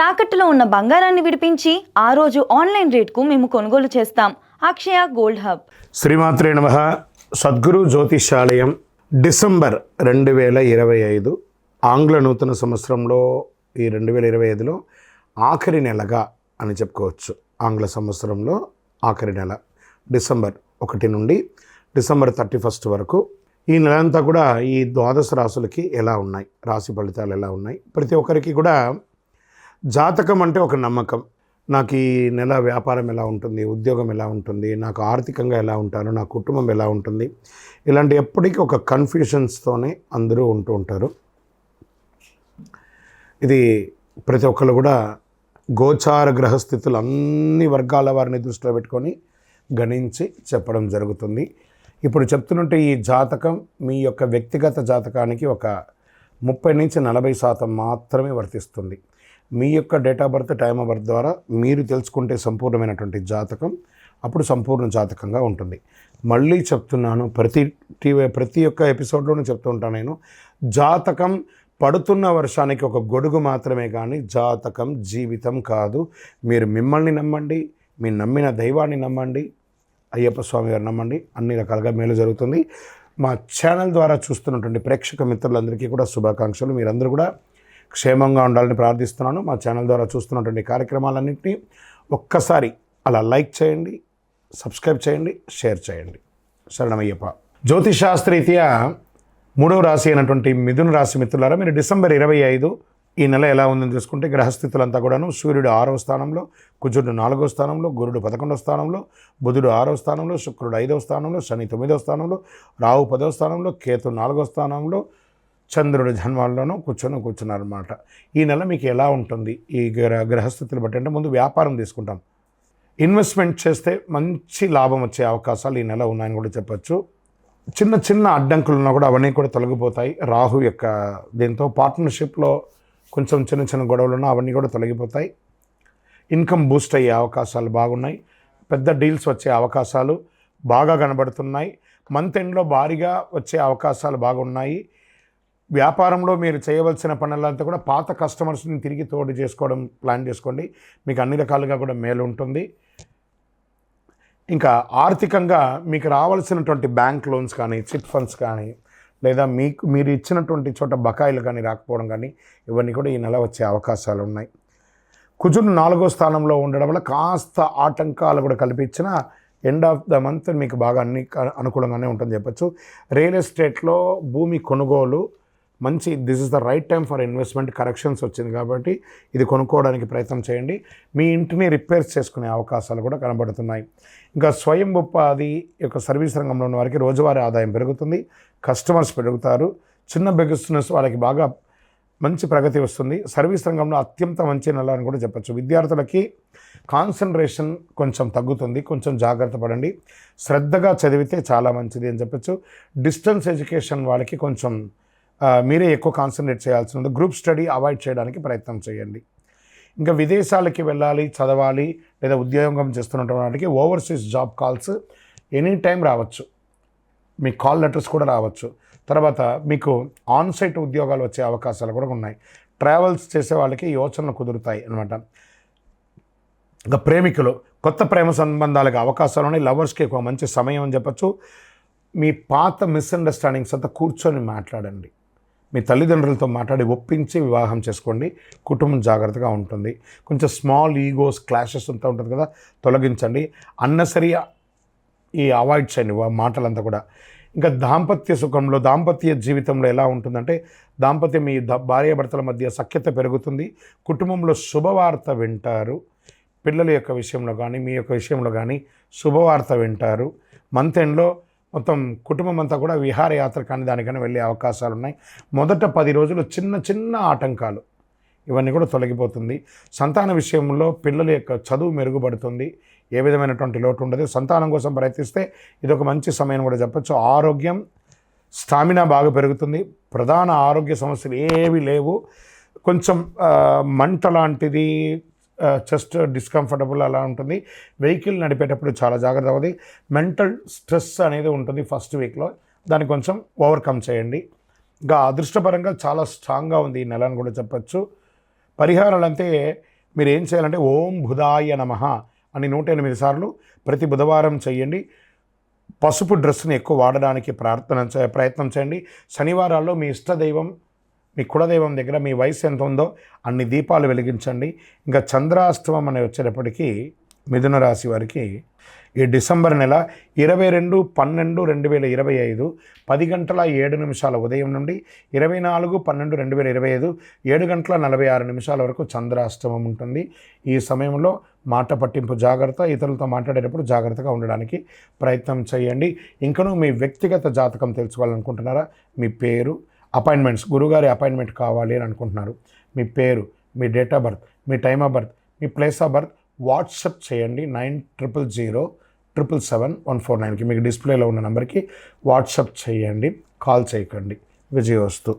తాకట్టులో ఉన్న బంగారాన్ని విడిపించి ఆ రోజు ఆన్లైన్ రేట్కు మేము కొనుగోలు చేస్తాం. అక్షయ గోల్డ్ హబ్. శ్రీమాత్రే నమః. సద్గురు జ్యోతిషాలయం డిసెంబర్ 2025 ఆంగ్ల నూతన సంవత్సరంలో ఈ 2025లో ఆఖరి నెలగా అని చెప్పుకోవచ్చు. ఆంగ్ల సంవత్సరంలో ఆఖరి నెల డిసెంబర్ 1 నుండి డిసెంబర్ 31 వరకు ఈ నెలంతా కూడా ఈ ద్వాదశ రాశులకి ఎలా ఉన్నాయి, రాశి ఫలితాలు ఎలా ఉన్నాయి, ప్రతి ఒక్కరికి కూడా జాతకం అంటే ఒక నమ్మకం. నాకు ఈ నెల వ్యాపారం ఎలా ఉంటుంది, ఉద్యోగం ఎలా ఉంటుంది, నాకు ఆర్థికంగా ఎలా ఉంటాను, నా కుటుంబం ఎలా ఉంటుంది, ఇలాంటి ఎప్పటికీ ఒక కన్ఫ్యూషన్స్తోనే అందరూ ఉంటూ ఉంటారు. ఇది ప్రతి ఒక్కరు కూడా గోచార గ్రహస్థితులు అన్ని వర్గాల వారిని దృష్టిలో పెట్టుకొని గణించి చెప్పడం జరుగుతుంది. ఇప్పుడు చెప్తున్నట్టు ఈ జాతకం మీ యొక్క వ్యక్తిగత జాతకానికి ఒక 30-40% మాత్రమే వర్తిస్తుంది. మీ యొక్క date of birth, time of birth ద్వారా మీరు తెలుసుకుంటే సంపూర్ణమైనటువంటి జాతకం అప్పుడు సంపూర్ణ జాతకంగా ఉంటుంది. మళ్ళీ చెప్తున్నాను, ప్రతి ఒక్క ఎపిసోడ్లోనూ చెప్తూ ఉంటాను నేను, జాతకం పడుతున్న వర్షానికి ఒక గొడుగు మాత్రమే కానీ జాతకం జీవితం కాదు. మీరు మిమ్మల్ని నమ్మండి, మీ నమ్మిన దైవాన్ని నమ్మండి, అయ్యప్ప స్వామి గారు నమ్మండి, అన్ని రకాలుగా మేలు జరుగుతుంది. మా ఛానల్ ద్వారా చూస్తున్నటువంటి ప్రేక్షక మిత్రులందరికీ కూడా శుభాకాంక్షలు. మీరందరూ కూడా క్షేమంగా ఉండాలని ప్రార్థిస్తున్నాను. మా ఛానల్ ద్వారా చూస్తున్నటువంటి కార్యక్రమాలన్నింటినీ ఒక్కసారి అలా లైక్ చేయండి, సబ్స్క్రైబ్ చేయండి, షేర్ చేయండి. శరణమయ్యప్ప. జ్యోతిషాస్త్రరీత్యా 3వ రాశి అయినటువంటి మిథున రాశి మిత్రులారా, మీరు డిసెంబర్ 25 ఈ నెల ఎలా ఉందని చూసుకుంటే గ్రహస్థితులంతా కూడాను సూర్యుడు 6వ స్థానంలో, కుజుడు 4వ స్థానంలో, గురుడు 11వ స్థానంలో, బుధుడు 6వ స్థానంలో, శుక్రుడు 5వ స్థానంలో, శని 9వ స్థానంలో, రాహు 10వ స్థానంలో, కేతు 4వ స్థానంలో, చంద్రుడు జన్మాల్లోనూ కూర్చున్నారన్నమాట. ఈ నెల మీకు ఎలా ఉంటుంది ఈ గ్రహస్థితులు బట్టి అంటే, ముందు వ్యాపారం తీసుకుంటాం. ఇన్వెస్ట్మెంట్ చేస్తే మంచి లాభం వచ్చే అవకాశాలు ఈ నెల ఉన్నాయని కూడా చెప్పచ్చు. చిన్న చిన్న అడ్డంకులు ఉన్నా కూడా అవన్నీ కూడా తొలగిపోతాయి. రాహు యొక్క దీంతో పార్ట్నర్షిప్లో కొంచెం చిన్న చిన్న గొడవలు ఉన్నా అవన్నీ కూడా తొలగిపోతాయి. ఇన్కమ్ బూస్ట్ అయ్యే అవకాశాలు బాగున్నాయి. పెద్ద డీల్స్ వచ్చే అవకాశాలు బాగా కనబడుతున్నాయి. మంత్ ఎండ్లో భారీగా వచ్చే అవకాశాలు బాగున్నాయి. వ్యాపారంలో మీరు చేయవలసిన పనులంతా కూడా పాత కస్టమర్స్ని తిరిగి తోడు చేసుకోవడం ప్లాన్ చేసుకోండి. మీకు అన్ని రకాలుగా కూడా మేలు ఉంటుంది. ఇంకా ఆర్థికంగా మీకు రావాల్సినటువంటి బ్యాంక్ లోన్స్ కానీ, చిట్ ఫండ్స్ కానీ, లేదా మీరు ఇచ్చినటువంటి చోట బకాయిలు కానీ రాకపోవడం కానీ ఇవన్నీ కూడా ఈ నెల వచ్చే అవకాశాలు ఉన్నాయి. కుజుడు 4వ స్థానంలో ఉండడం వల్ల కాస్త ఆటంకాలు కూడా కల్పించిన ఎండ్ ఆఫ్ ద మంత్ మీకు బాగా అన్ని అనుకూలంగానే ఉంటుంది చెప్పచ్చు. రియల్ ఎస్టేట్లో భూమి కొనుగోలు మంచి, this is the right time for investment. Corrections వచ్చింది కాబట్టి ఇది కొనుక్కోవడానికి ప్రయత్నం చేయండి. మీ ఇంటిని రిపేర్స్ చేసుకునే అవకాశాలు కూడా కనబడుతున్నాయి. ఇంకా స్వయం ఉపాధి యొక్క సర్వీస్ రంగంలో ఉన్న వారికి రోజువారీ ఆదాయం పెరుగుతుంది, కస్టమర్స్ పెరుగుతారు. చిన్న బిజినెస్ వాళ్ళకి బాగా మంచి ప్రగతి వస్తుంది. సర్వీస్ రంగంలో అత్యంత మంచి నెల అని కూడా చెప్పచ్చు. విద్యార్థులకి కాన్సన్ట్రేషన్ కొంచెం తగ్గుతుంది, కొంచెం జాగ్రత్త పడండి. శ్రద్ధగా చదివితే చాలా మంచిది అని చెప్పచ్చు. డిస్టెన్స్ ఎడ్యుకేషన్ వాళ్ళకి కొంచెం మీరే ఎక్కువ కాన్సన్ట్రేట్ చేయాల్సి ఉంది. గ్రూప్ స్టడీ అవాయిడ్ చేయడానికి ప్రయత్నం చేయండి. ఇంకా విదేశాలకి వెళ్ళాలి, చదవాలి లేదా ఉద్యోగం చేస్తున్నటువంటి వాటికి overseas job calls any time రావచ్చు. మీ కాల్ లెటర్స్ కూడా రావచ్చు. తర్వాత మీకు ఆన్సైట్ ఉద్యోగాలు వచ్చే అవకాశాలు కూడా ఉన్నాయి. ట్రావెల్స్ చేసే వాళ్ళకి యోచనలు కుదురుతాయి అన్నమాట. ఇంకా ప్రేమికులు కొత్త ప్రేమ సంబంధాలకు అవకాశాలు ఉన్నాయి. లవర్స్కి ఎక్కువ మంచి సమయం అని చెప్పచ్చు. మీ పాత మిస్అండర్స్టాండింగ్స్ అంతా కూర్చొని మాట్లాడండి. మీ తల్లిదండ్రులతో మాట్లాడి ఒప్పించి వివాహం చేసుకోండి. కుటుంబం జాగ్రత్తగా ఉంటుంది. కొంచెం స్మాల్ ఈగోస్, క్లాషెస్ అంతా ఉంటుంది కదా, తొలగించండి. అన్నసరి ఈ అవాయిడ్ చేయండి మాటలంతా కూడా. ఇంకా దాంపత్య సుఖంలో, దాంపత్య జీవితంలో ఎలా ఉంటుందంటే, దాంపత్యం మీ భార్యాభర్తల మధ్య సఖ్యత పెరుగుతుంది. కుటుంబంలో శుభవార్త వింటారు. పిల్లల యొక్క విషయంలో కానీ, మీ యొక్క విషయంలో కానీ శుభవార్త వింటారు. మంత్ ఎండ్లో మొత్తం కుటుంబం అంతా కూడా విహారయాత్ర కానీ దానికైనా వెళ్ళే అవకాశాలు ఉన్నాయి. మొదట 10 రోజులు చిన్న చిన్న ఆటంకాలు ఇవన్నీ కూడా తొలగిపోతుంది. సంతాన విషయంలో పిల్లల యొక్క చదువు మెరుగుపడుతుంది. ఏ విధమైనటువంటి లోటు ఉండదు. సంతానం కోసం ప్రయత్నిస్తే ఇదొక మంచి సమయం కూడా చెప్పచ్చు. ఆరోగ్యం, స్టామినా బాగా పెరుగుతుంది. ప్రధాన ఆరోగ్య సమస్యలు ఏవి లేవు. కొంచెం మంట లాంటిది, చెస్ట్ డిస్కంఫర్టబుల్ అలా ఉంటుంది. వెహికల్ నడిపేటప్పుడు చాలా జాగ్రత్త అవుతుంది. మెంటల్ స్ట్రెస్ అనేది ఉంటుంది ఫస్ట్ వీక్లో, దాన్ని కొంచెం ఓవర్కమ్ చేయండి. ఇంకా అదృష్టపరంగా చాలా స్ట్రాంగ్గా ఉంది ఈ నెల అని కూడా చెప్పచ్చు. పరిహారాలు అంటే మీరు ఏం చేయాలంటే ఓం బుధాయ నమః అని 108 సార్లు ప్రతి బుధవారం చేయండి. పసుపు డ్రెస్ని ఎక్కువ వాడడానికి ప్రయత్నం చేయండి. శనివారాల్లో మీ ఇష్టదైవం, మీ కులదైవం దగ్గర మీ వయసు ఎంత ఉందో అన్ని దీపాలు వెలిగించండి. ఇంకా చంద్రాష్టమం అని వచ్చేటప్పటికి మిథున రాశి వారికి ఈ డిసెంబర్ నెల 22/12/2025 10:07 ఉదయం నుండి 24/12/2025 7:46 వరకు చంద్రాష్టమం ఉంటుంది. ఈ సమయంలో మాట పట్టింపు జాగ్రత్త, ఇతరులతో మాట్లాడేటప్పుడు జాగ్రత్తగా ఉండడానికి ప్రయత్నం చేయండి. ఇంకనూ మీ వ్యక్తిగత జాతకం తెలుసుకోవాలనుకుంటున్నారా? మీ పేరు, అపాయింట్మెంట్స్, గురుగారి అపాయింట్మెంట్ కావాలి అని అనుకుంటున్నారు, మీ పేరు, మీ డేట్ ఆఫ్ బర్త్, మీ టైమ్ ఆఫ్ బర్త్, మీ ప్లేస్ ఆఫ్ బర్త్ వాట్సప్ చేయండి 9000077149కి. మీకు డిస్ప్లేలో ఉన్న నెంబర్కి వాట్సప్ చేయండి, కాల్ చేయకండి. విజయోస్తు.